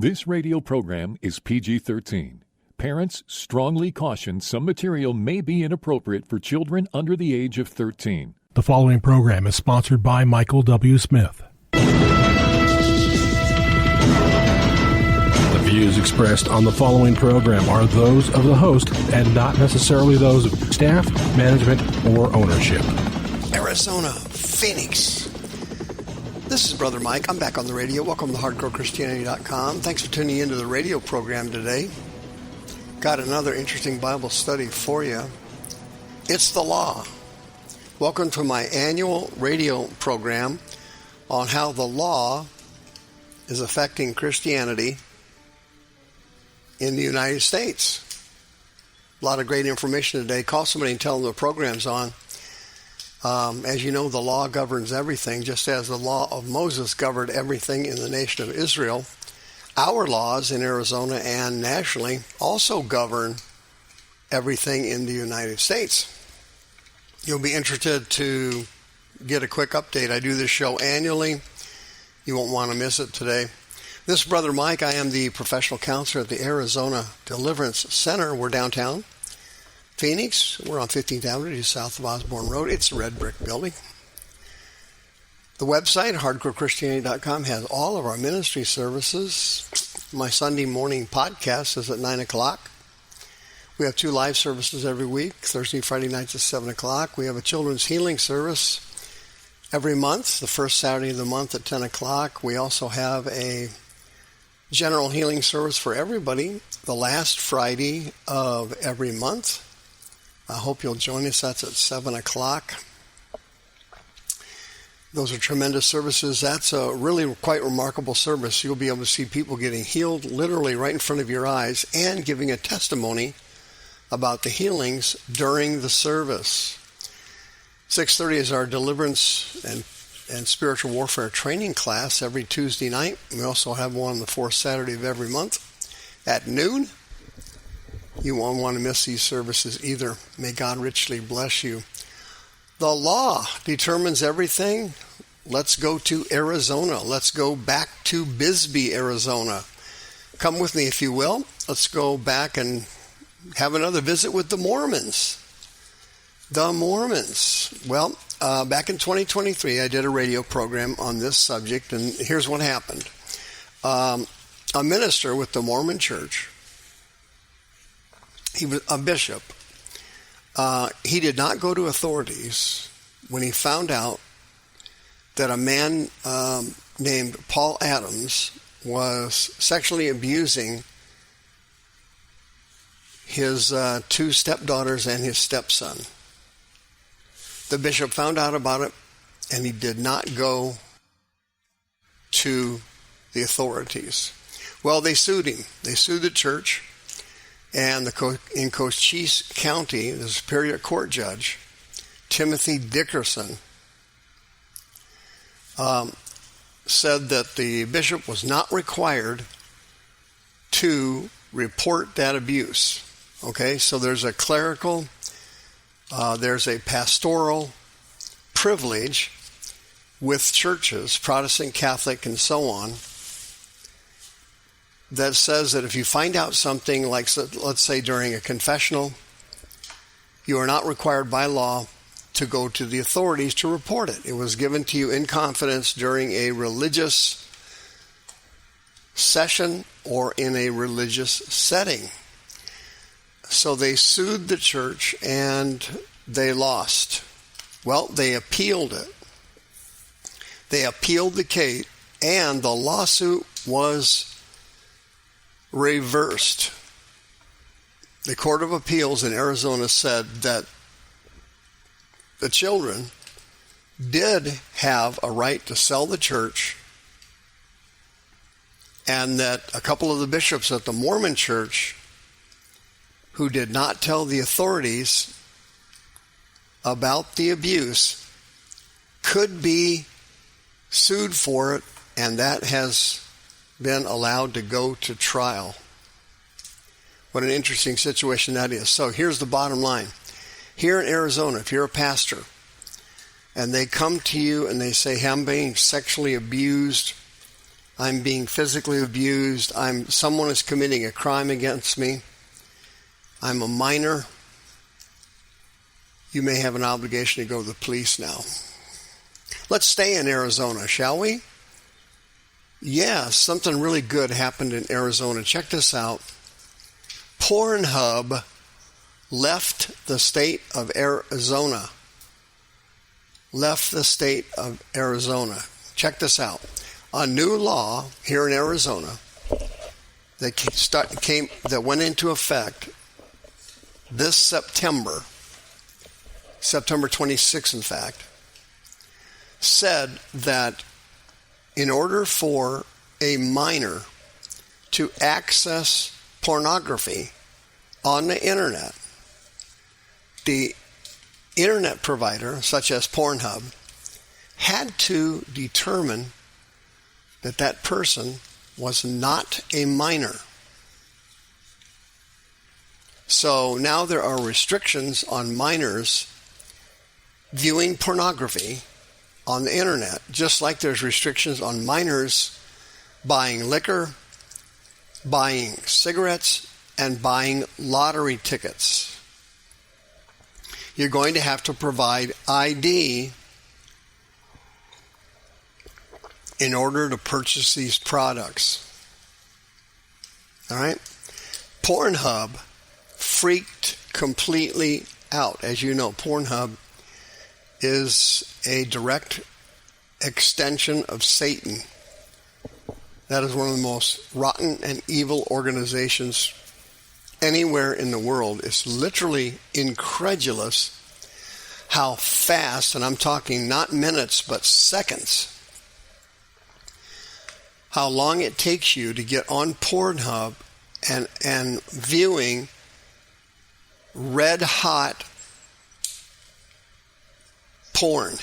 This radio program is PG-13. Parents strongly caution some material may be inappropriate for children under the age of 13. The following program is sponsored by Michael W. Smith. The views expressed on the following program are those of the host and not necessarily those of staff, management, or ownership. Arizona, Phoenix. This is Brother Mike. I'm back on the radio. Welcome to HardcoreChristianity.com. Thanks for tuning into the radio program today. Got another interesting Bible study for you. It's the law. Welcome to my annual radio program on how the law is affecting Christianity in the United States. A lot of great information today. Call somebody and tell them the program's on. As you know, the law governs everything, just as the law of Moses governed everything in the nation of Israel. Our laws in Arizona and nationally also govern everything in the United States. You'll be interested to get a quick update. I do this show annually. You won't want to miss it today. This is Brother Mike. I am the professional counselor at the Arizona Deliverance Center. We're downtown Phoenix. We're on 15th Avenue, just south of Osborne Road. It's a red brick building. The website, HardcoreChristianity.com, has all of our ministry services. My Sunday morning podcast is at 9 o'clock. We have 2 live services every week, Thursday and Friday nights at 7 o'clock. We have a children's healing service every month, the first Saturday of the month at 10 o'clock. We also have a general healing service for everybody the last Friday of every month. I hope you'll join us. That's at 7 o'clock. Those are tremendous services. That's a really quite remarkable service. You'll be able to see people getting healed literally right in front of your eyes and giving a testimony about the healings during the service. 6:30 is our deliverance and spiritual warfare training class every Tuesday night. We also have one on the fourth Saturday of every month at noon. You won't want to miss these services either. May God richly bless you. The law determines everything. Let's go to Arizona. Let's go back to Bisbee, Arizona. Come with me, if you will. Let's go back and have another visit with the Mormons. The Mormons. Well, back in 2023, I did a radio program on this subject, and here's what happened. A minister with the Mormon Church, he was a bishop. He did not go to authorities when he found out that a man named Paul Adams was sexually abusing his 2 stepdaughters and his stepson. The bishop found out about it, and he did not go to the authorities. Well, they sued him. They sued the church. And in Cochise County, the Superior Court Judge, Timothy Dickerson, said that the bishop was not required to report that abuse. Okay, so there's a clerical, there's a pastoral privilege with churches, Protestant, Catholic, and so on, that says that if you find out something like, let's say during a confessional, you are not required by law to go to the authorities to report it. It was given to you in confidence during a religious session or in a religious setting. So they sued the church and they lost. Well, they appealed it. They appealed the case, and the lawsuit was reversed. The Court of Appeals in Arizona said that the children did have a right to sell the church, and that a couple of the bishops at the Mormon Church who did not tell the authorities about the abuse could be sued for it, and that has been allowed to go to trial. What an interesting situation that is. So here's the bottom line. Here in Arizona, if you're a pastor and they come to you and they say, hey, I'm being sexually abused I'm being physically abused. Someone is committing a crime against me. I'm a minor. You may have an obligation to go to the police now. Let's stay in Arizona, shall we? Yeah, something really good happened in Arizona. Check this out. Pornhub left the state of Arizona. Check this out. A new law here in Arizona that went into effect this September 26th, in fact, said that in order for a minor to access pornography on the internet, the internet provider, such as Pornhub, had to determine that that person was not a minor. So now there are restrictions on minors viewing pornography on the internet, just like there's restrictions on minors buying liquor, buying cigarettes, and buying lottery tickets. You're going to have to provide ID in order to purchase these products. All right? Pornhub freaked completely out. As you know, Pornhub is a direct extension of Satan. That is one of the most rotten and evil organizations anywhere in the world. It's literally incredulous how fast, and I'm talking not minutes but seconds, how long it takes you to get on Pornhub and viewing red hot porn.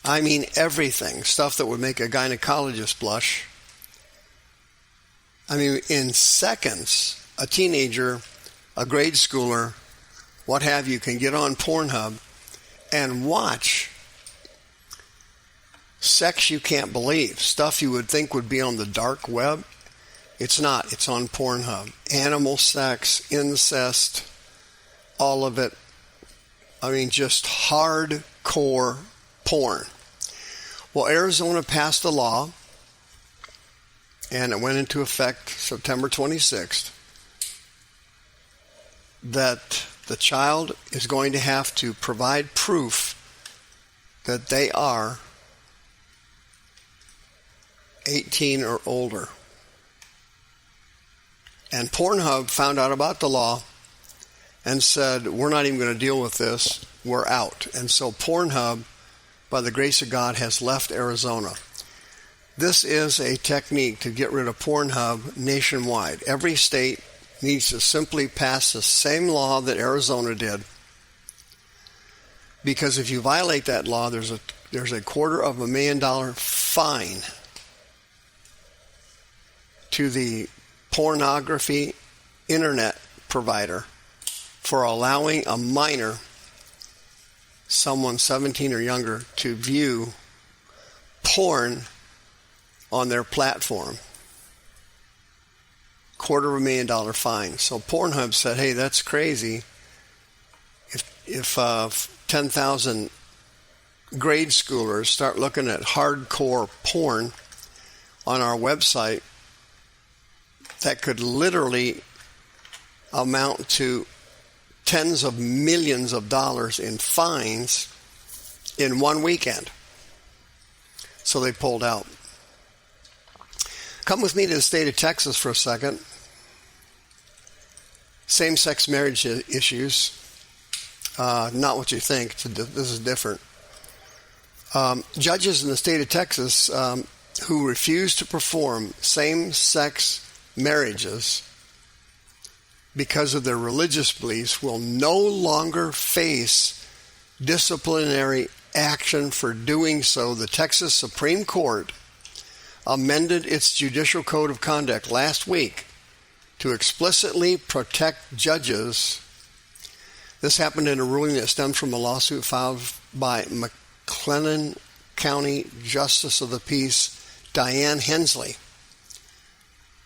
I mean everything. Stuff that would make a gynecologist blush. I mean, in seconds, a teenager, a grade schooler, what have you, can get on Pornhub and watch sex you can't believe. Stuff you would think would be on the dark web. It's not. It's on Pornhub. Animal sex, incest, all of it. I mean, just hardcore porn. Well, Arizona passed a law, and it went into effect September 26th, that the child is going to have to provide proof that they are 18 or older. And Pornhub found out about the law and said, we're not even going to deal with this, we're out. And so Pornhub, by the grace of God, has left Arizona. This is a technique to get rid of Pornhub nationwide. Every state needs to simply pass the same law that Arizona did. Because if you violate that law, there's a $250,000 fine to the pornography internet provider for allowing a minor, someone 17 or younger, to view porn on their platform. $250,000 fine. So Pornhub said, hey, that's crazy. If 10,000 grade schoolers start looking at hardcore porn on our website, that could literally amount to tens of millions of dollars in fines in one weekend. So they pulled out. Come with me to the state of Texas for a second. Same-sex marriage issues. Not what you think. This is different. Judges in the state of Texas who refuse to perform same-sex marriages because of their religious beliefs will no longer face disciplinary action for doing so. The Texas Supreme Court amended its judicial code of conduct last week to explicitly protect judges. This happened in a ruling that stemmed from a lawsuit filed by McLennan County Justice of the Peace Diane Hensley.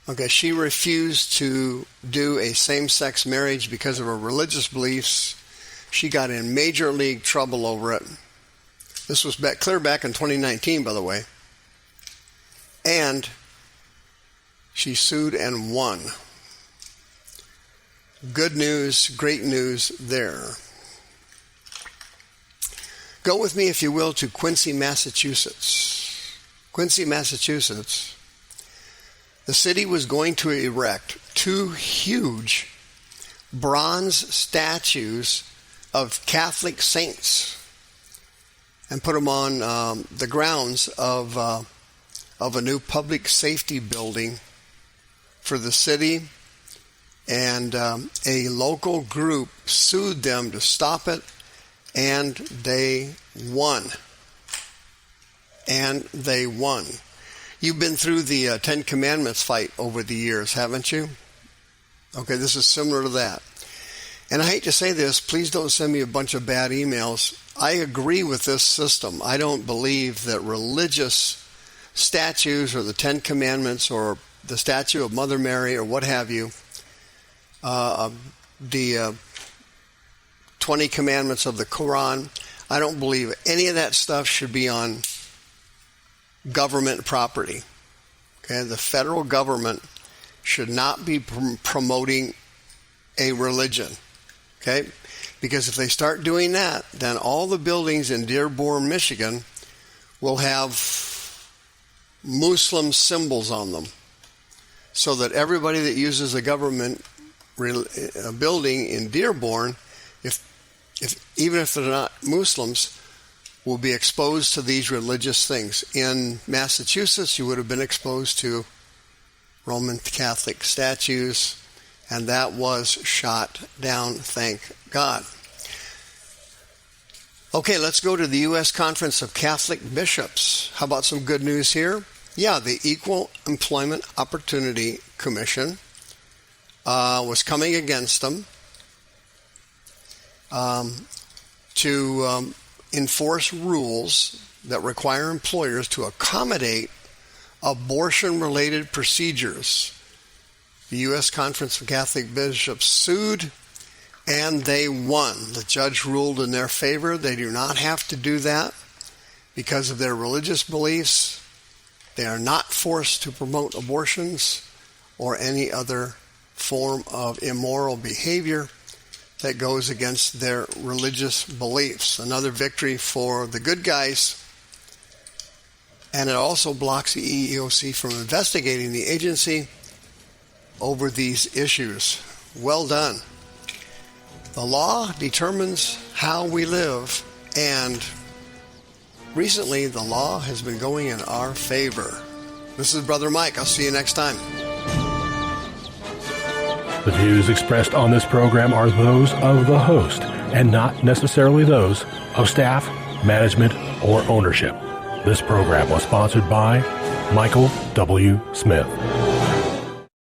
Okay, she refused to do a same-sex marriage because of her religious beliefs. She got in major league trouble over it. This was clear back in 2019, by the way. And she sued and won. Good news, great news there. Go with me, if you will, to Quincy, Massachusetts. Quincy, Massachusetts. The city was going to erect 2 huge bronze statues of Catholic saints and put them on the grounds of a new public safety building for the city. And a local group sued them to stop it, and they won. And they won. You've been through the 10 Commandments fight over the years, haven't you? Okay, this is similar to that. And I hate to say this, please don't send me a bunch of bad emails. I agree with this system. I don't believe that religious statues or the 10 Commandments or the statue of Mother Mary or what have you, the 20 Commandments of the Quran, I don't believe any of that stuff should be on government property. Okay, the federal government should not be promoting a religion. Okay, because if they start doing that, then all the buildings in Dearborn, Michigan will have Muslim symbols on them, so that everybody that uses a government building in Dearborn, even if they're not Muslims, will be exposed to these religious things. In Massachusetts, you would have been exposed to Roman Catholic statues, and that was shot down, thank God. Okay, let's go to the U.S. Conference of Catholic Bishops. How about some good news here? Yeah, the Equal Employment Opportunity Commission was coming against them to enforce rules that require employers to accommodate abortion-related procedures. The U.S. Conference of Catholic Bishops sued, and they won. The judge ruled in their favor. They do not have to do that because of their religious beliefs. They are not forced to promote abortions or any other form of immoral behavior that goes against their religious beliefs. Another victory for the good guys. And it also blocks the EEOC from investigating the agency over these issues. Well done. The law determines how we live, and recently the law has been going in our favor. This is Brother Mike. I'll see you next time. The views expressed on this program are those of the host and not necessarily those of staff, management, or ownership. This program was sponsored by Michael W. Smith.